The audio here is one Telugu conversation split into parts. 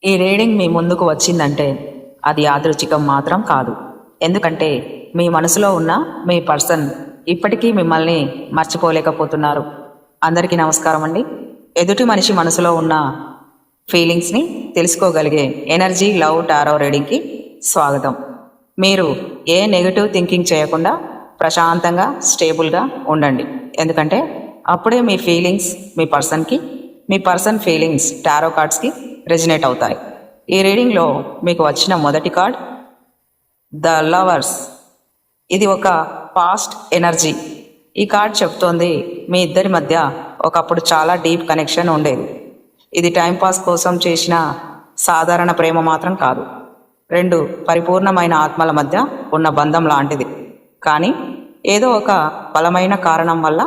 ఈ రీడింగ్ మీ ముందుకు వచ్చిందంటే అది యాదృచ్ఛికం మాత్రం కాదు. ఎందుకంటే మీ మనసులో ఉన్న మీ పర్సన్ ఇప్పటికీ మిమ్మల్ని మర్చిపోలేకపోతున్నారు. అందరికీ నమస్కారం అండి. ఎదుటి మనిషి మనసులో ఉన్న ఫీలింగ్స్ని తెలుసుకోగలిగే ఎనర్జీ లవ్ టారో రీడింగ్కి స్వాగతం. మీరు ఏ నెగటివ్ థింకింగ్ చేయకుండా ప్రశాంతంగా స్టేబుల్గా ఉండండి. ఎందుకంటే అప్పుడే మీ ఫీలింగ్స్ మీ పర్సన్ ఫీలింగ్స్ టారో కార్డ్స్కి రెజినేట్ అవుతాయి. ఈ రీడింగ్లో మీకు వచ్చిన మొదటి కార్డ్ ద లవర్స్. ఇది ఒక పాస్ట్ ఎనర్జీ. ఈ కార్డ్ చెప్తోంది మీ ఇద్దరి మధ్య ఒకప్పుడు చాలా డీప్ కనెక్షన్ ఉండేది. ఇది టైంపాస్ కోసం చేసిన సాధారణ ప్రేమ మాత్రం కాదు. రెండు పరిపూర్ణమైన ఆత్మల మధ్య ఉన్న బంధం లాంటిది. కానీ ఏదో ఒక బలమైన కారణం వల్ల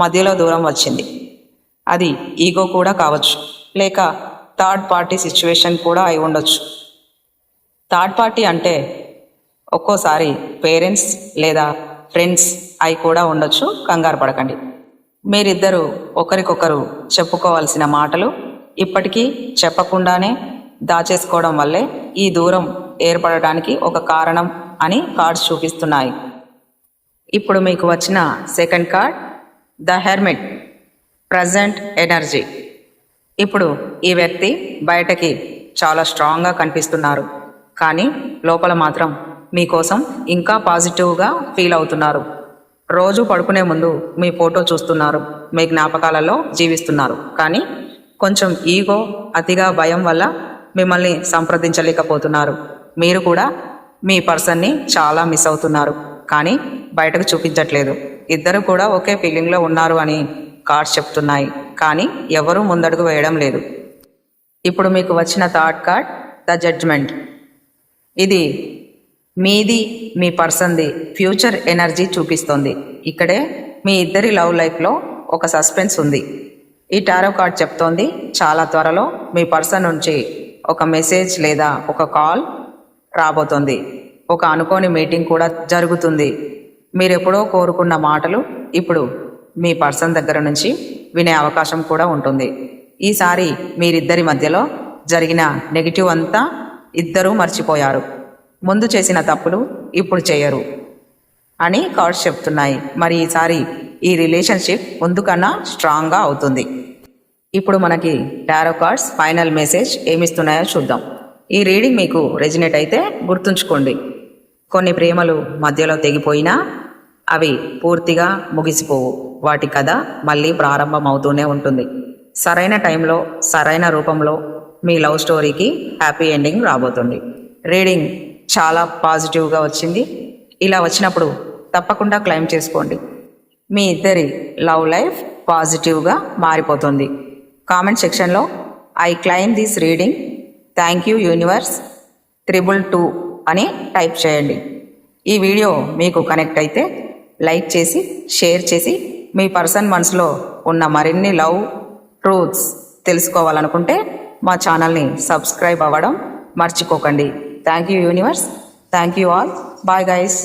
మధ్యలో దూరం వచ్చింది. అది ఈగో కూడా కావచ్చు, లేక థర్డ్ పార్టీ సిచ్యువేషన్ కూడా అయి ఉండొచ్చు. థర్డ్ పార్టీ అంటే ఒక్కోసారి పేరెంట్స్ లేదా ఫ్రెండ్స్ అయి కూడా ఉండొచ్చు. కంగారు పడకండి. మీరిద్దరూ ఒకరికొకరు చెప్పుకోవాల్సిన మాటలు ఇప్పటికీ చెప్పకుండానే దాచేసుకోవడం వల్లే ఈ దూరం ఏర్పడడానికి ఒక కారణం అని కార్డ్స్ చూపిస్తున్నాయి. ఇప్పుడు మీకు వచ్చిన second card the hermit, present energy. ఇప్పుడు ఈ వ్యక్తి బయటకి చాలా స్ట్రాంగ్గా కనిపిస్తున్నారు, కానీ లోపల మాత్రం మీకోసం ఇంకా పాజిటివ్గా ఫీల్ అవుతున్నారు. రోజు పడుకునే ముందు మీ ఫోటో చూస్తున్నారు, మీ జ్ఞాపకాలలో జీవిస్తున్నారు. కానీ కొంచెం ఈగో, అతిగా భయం వల్ల మిమ్మల్ని సంప్రదించలేకపోతున్నారు. మీరు కూడా మీ పర్సన్ని చాలా మిస్ అవుతున్నారు, కానీ బయటకు చూపించట్లేదు. ఇద్దరు కూడా ఒకే ఫీలింగ్లో ఉన్నారు అని కార్డ్స్ చెప్తున్నాయి, కానీ ఎవరూ ముందడుగు వేయడం లేదు. ఇప్పుడు మీకు వచ్చిన థర్డ్ కార్డ్ ద జడ్జ్మెంట్. ఇది మీది మీ పర్సన్ది ఫ్యూచర్ ఎనర్జీ చూపిస్తుంది. ఇక్కడే మీ ఇద్దరి లవ్ లైఫ్లో ఒక సస్పెన్స్ ఉంది. ఈ టారో కార్డ్ చెప్తోంది చాలా త్వరలో మీ పర్సన్ నుంచి ఒక మెసేజ్ లేదా ఒక కాల్ రాబోతోంది. ఒక అనుకోని మీటింగ్ కూడా జరుగుతుంది. మీరెప్పుడో కోరుకున్న మాటలు ఇప్పుడు మీ పర్సన్ దగ్గర నుంచి వినే అవకాశం కూడా ఉంటుంది. ఈసారి మీరిద్దరి మధ్యలో జరిగిన నెగిటివ్ అంతా ఇద్దరూ మర్చిపోయారు. ముందు చేసిన తప్పులు ఇప్పుడు చేయరు అని కార్డ్స్ చెప్తున్నాయి. మరి ఈసారి ఈ రిలేషన్షిప్ ముందు కన్నా స్ట్రాంగ్గా అవుతుంది. ఇప్పుడు మనకి టారో కార్డ్స్ ఫైనల్ మెసేజ్ ఏమిస్తున్నాయో చూద్దాం. ఈ రీడింగ్ మీకు రెజినేట్ అయితే గుర్తుంచుకోండి, కొన్ని ప్రేమలు మధ్యలో తెగిపోయినా అవి పూర్తిగా ముగిసిపోవు. వాటి కథ మళ్ళీ ప్రారంభం అవుతూనే ఉంటుంది. సరైన టైంలో సరైన రూపంలో మీ లవ్ స్టోరీకి హ్యాపీ ఎండింగ్ రాబోతుంది. రీడింగ్ చాలా పాజిటివ్గా వచ్చింది. ఇలా వచ్చినప్పుడు తప్పకుండా క్లెయిమ్ చేసుకోండి. మీ ఇద్దరి లవ్ లైఫ్ పాజిటివ్గా మారిపోతుంది. కామెంట్ సెక్షన్లో I claim this reading, thank you universe 222 అని టైప్ చేయండి. ఈ వీడియో మీకు కనెక్ట్ అయితే లైక్ చేసి షేర్ చేసి మీ పర్సన్ మనసులో ఉన్న మరిన్ని లవ్ ట్రూత్స్ తెలుసుకోవాలనుకుంటే మా ఛానల్ని సబ్స్క్రైబ్ అవ్వడం మర్చిపోకండి. Thank you universe. Thank you all. Bye guys.